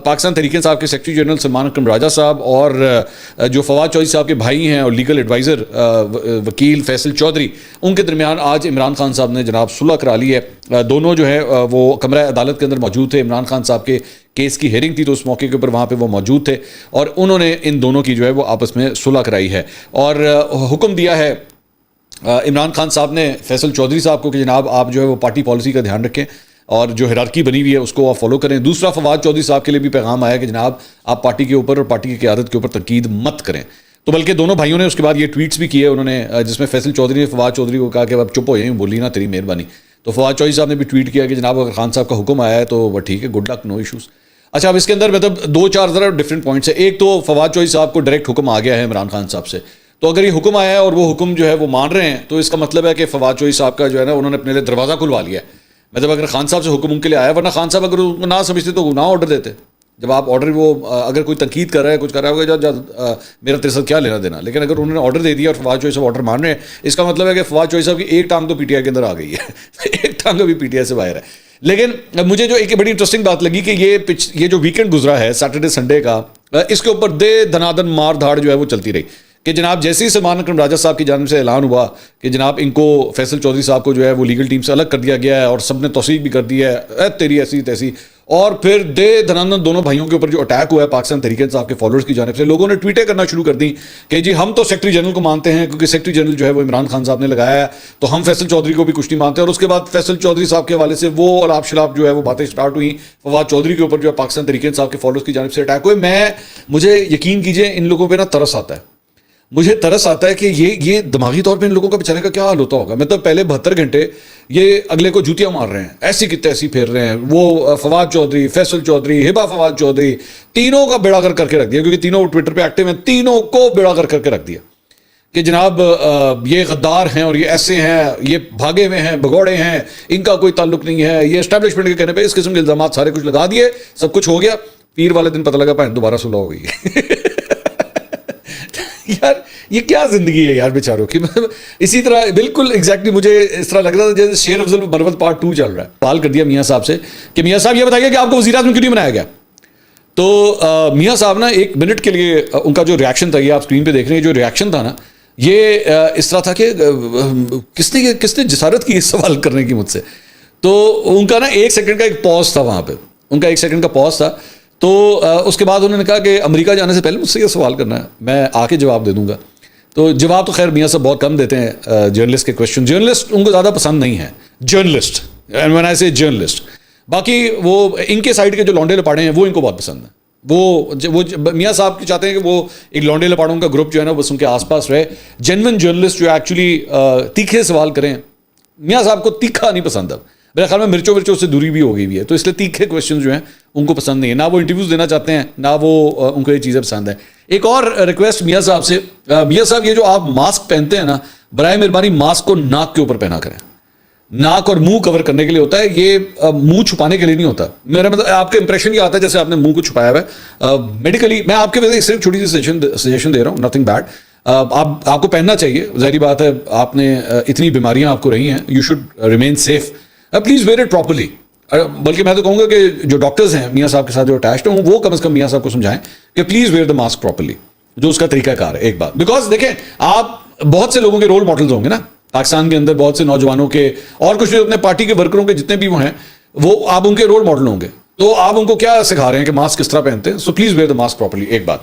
پاکستان تحریک انصاف کے secretary general Salman اکرم راجہ صاحب اور جو فواد چودھری صاحب کے بھائی ہیں اور لیگل ایڈوائزر وکیل فیصل چودھری، ان کے درمیان آج عمران خان صاحب نے جناب صلح کرا لی ہے. دونوں جو ہے وہ کمرہ عدالت کے اندر موجود تھے. عمران خان صاحب کے کیس کی ہیئرنگ تھی تو اس موقع کے اوپر وہاں پہ وہ موجود تھے اور انہوں نے ان دونوں کی جو ہے وہ آپس میں صلح کرائی ہے اور حکم دیا ہے عمران خان صاحب نے فیصل چودھری صاحب کو کہ جناب آپ جو ہے وہ پارٹی پالیسی کا دھیان رکھیں اور جو ہیرارکی بنی ہوئی ہے اس کو آپ فالو کریں. دوسرا، فواد چودھری صاحب کے لیے بھی پیغام آیا کہ جناب آپ پارٹی کے اوپر اور پارٹی کی قیادت کے اوپر تنقید مت کریں. تو بلکہ دونوں بھائیوں نے اس کے بعد یہ ٹویٹس بھی کیے انہوں نے، جس میں فیصل چودھری نے فواد چودھری کو کہا کہ اب چپ ہو جائیں، بولی نا تیری مہربانی. تو فواد چودھری صاحب نے بھی ٹویٹ کیا کہ جناب اگر خان صاحب کا حکم آیا ہے تو وہ ٹھیک ہے، گڈ لک، نو ایشوز. اچھا، اب اس کے اندر مطلب 2-4 ذرا ڈفرینٹ پوائنٹس ہیں. ایک تو فواد چودھری صاحب کو ڈائریکٹ حکم آ گیا ہے عمران خان صاحب سے، تو اگر یہ حکم آیا ہے اور وہ حکم جو ہے وہ مان رہے ہیں تو اس کا مطلب ہے کہ فواد چودھری صاحب کا جو ہے نا انہوں نے اپنے لیے دروازہ کھلوا لیا ہے. مطلب اگر خان صاحب سے حکم ان کے لیے آیا، ورنہ خان صاحب اگر نہ سمجھتے تو نہ آرڈر دیتے. جب آپ آرڈر وہ اگر کوئی تنقید کر رہا ہے، کچھ کر رہا ہوگا، میرا تیرے ساتھ کیا لینا دینا. لیکن اگر انہوں نے آرڈر دے دیا اور فواد چودھری صاحب آرڈر مان رہے ہیں، اس کا مطلب ہے کہ فواد چودھری صاحب کی ایک ٹانگ تو پی ٹی آئی کے اندر آ گئی ہے ایک ٹانگ ابھی پی ٹی آئی سے باہر ہے. لیکن مجھے جو ایک بڑی انٹرسٹنگ بات لگی کہ یہ جو ویکینڈ گزرا ہے سیٹرڈے سنڈے کا، اس کے اوپر دھنادن مار دھاڑ جو ہے وہ چلتی رہی کہ جناب جیسے ہی سلمان اکرم راجہ صاحب کی جانب سے اعلان ہوا کہ جناب ان کو فیصل چودھری صاحب کو جو ہے وہ لیگل ٹیم سے الگ کر دیا گیا ہے اور سب نے توثیق بھی کر دی ہے تیری ایسی تیسی، اور پھر دھنادن دونوں بھائیوں کے اوپر جو اٹیک ہوا ہے پاکستان تحریک انصاف کے فالوورز کی جانب سے، لوگوں نے ٹویٹیں کرنا شروع کر دیں کہ جی ہم تو سیکرٹری جنرل کو مانتے ہیں کیونکہ سیکرٹری جنرل جو ہے وہ عمران خان صاحب نے لگایا ہے، تو ہم فیصل چودھری کو بھی کچھ نہیں مانتے. اور اس کے بعد فیصل چودھری صاحب کے حوالے سے وہ اور آپ شلاب جو ہے وہ باتیں سٹارٹ ہوئیں فواد چودھری کے اوپر جو ہے پاکستان تحریک انصاف کے فالوورز کی جانب سے اٹیک ہوئے. مجھے یقین کیجئے ان لوگوں پہ نا ترس آتا ہے، مجھے ترس آتا ہے کہ یہ دماغی طور پہ ان لوگوں کا بیچارے کا کیا حال ہوتا ہوگا. مطلب پہلے 72 گھنٹے یہ اگلے کو جوتیاں مار رہے ہیں، ایسی کی تیسی پھیر رہے ہیں. وہ فواد چودھری، فیصل چودھری، ہبا فواد چودھری، تینوں کا بیڑا کر کے رکھ دیا کیونکہ تینوں ٹویٹر پہ ایکٹیو ہیں. تینوں کو بیڑا کر کے رکھ دیا کہ جناب یہ غدار ہیں اور یہ ایسے ہیں، یہ بھاگے ہوئے ہیں، بھگوڑے ہیں، ان کا کوئی تعلق نہیں ہے. یہ اسٹیبلشمنٹ کے کہنے پہ اس قسم کے الزامات سارے کچھ لگا دیے، سب کچھ ہو گیا. پیر والے دن پتہ لگا پہن دوبارہ صلح ہو گئی یار یہ کیا زندگی ہے یار بیچاروں کی. مطلب اسی طرح بالکل ایگزیکٹلی مجھے اس طرح لگ رہا تھا جیسے شیر افضل مروت پارٹ 2 چل رہا ہے. سوال کر دیا میاں صاحب سے کہ میاں صاحب یہ بتائیے کہ آپ کو وزیر اعظم کیوں نہیں بنایا گیا. تو میاں صاحب نا 1 منٹ کے لیے ان کا جو ریاکشن تھا، یہ آپ اسکرین پہ دیکھ رہے ہیں، جو ریاکشن تھا نا یہ اس طرح تھا کہ کس نے جسارت کی اس سوال کرنے کی مجھ سے. تو ان کا نا 1 سیکنڈ کا ایک پاز تھا، وہاں پہ ان کا 1 سیکنڈ کا پاز تھا. تو اس کے بعد انہوں نے کہا کہ امریکہ جانے سے پہلے مجھ سے یہ سوال کرنا ہے، میں آ کے جواب دے دوں گا. تو جواب تو خیر میاں صاحب بہت کم دیتے ہیں جرنلسٹ کے کویشچن. جرنلسٹ ان کو زیادہ پسند نہیں ہے، journalist when I say journalist. باقی وہ ان کے سائڈ کے جو لونڈے لپاڑے ہیں وہ ان کو بہت پسند ہیں. وہ میاں صاحب چاہتے ہیں کہ وہ ایک لونڈے لپاڑوں کا گروپ جو ہے نا بس ان کے آس پاس رہے. جینوئن جرنلسٹ جو ایکچولی تیکھے سوال کریں. میاں صاحب کو تیکھا نہیں پسند. اب میرے خیال میں مرچوں سے دوری بھی ہو گئی ہے، تو اس لیے تیکھے کویشچن جو ہیں ان کو پسند نہیں ہے. نہ وہ انٹرویوز دینا چاہتے ہیں، نہ وہ ان کو یہ چیزیں پسند ہیں. ایک اور ریکویسٹ میاں صاحب سے، میاں صاحب یہ جو آپ ماسک پہنتے ہیں نا، برائے مہربانی ماسک کو ناک کے اوپر پہنا کریں. ناک اور منہ کور کرنے کے لیے ہوتا ہے، یہ منہ چھپانے کے لیے نہیں ہوتا. میرا مطلب آپ کا امپریشن یہ آتا ہے جیسے آپ نے منہ کو چھپایا ہوا ہے. میڈیکلی میں آپ کے وجہ سے صرف چھوٹی سی سجیشن دے رہا ہوں، نتھنگ بیڈ. آپ کو پہننا چاہیے، ظاہری بات ہے آپ نے اتنی بیماریاں آپ کو رہی ہیں، you should remain safe. Please wear it properly. بلکہ میں تو کہوں گا کہ جو ڈاکٹرز ہیں میاں صاحب کے ساتھ جو اٹیچڈ ہوں وہ کم از کم میاں صاحب کو سمجھائیں کہ please wear the mask properly, جو اس کا طریقہ کار ہے. ایک بات، بیکاز دیکھیں آپ بہت سے لوگوں کے رول ماڈلز ہوں گے نا پاکستان کے اندر، بہت سے نوجوانوں کے اور کچھ اپنے پارٹی کے ورکروں کے جتنے بھی وہ ہیں، وہ آپ ان کے رول ماڈل ہوں گے. تو آپ ان کو کیا سکھا رہے ہیں کہ ماسک کس طرح پہنتے ہیں. So please wear the mask properly. ایک بات.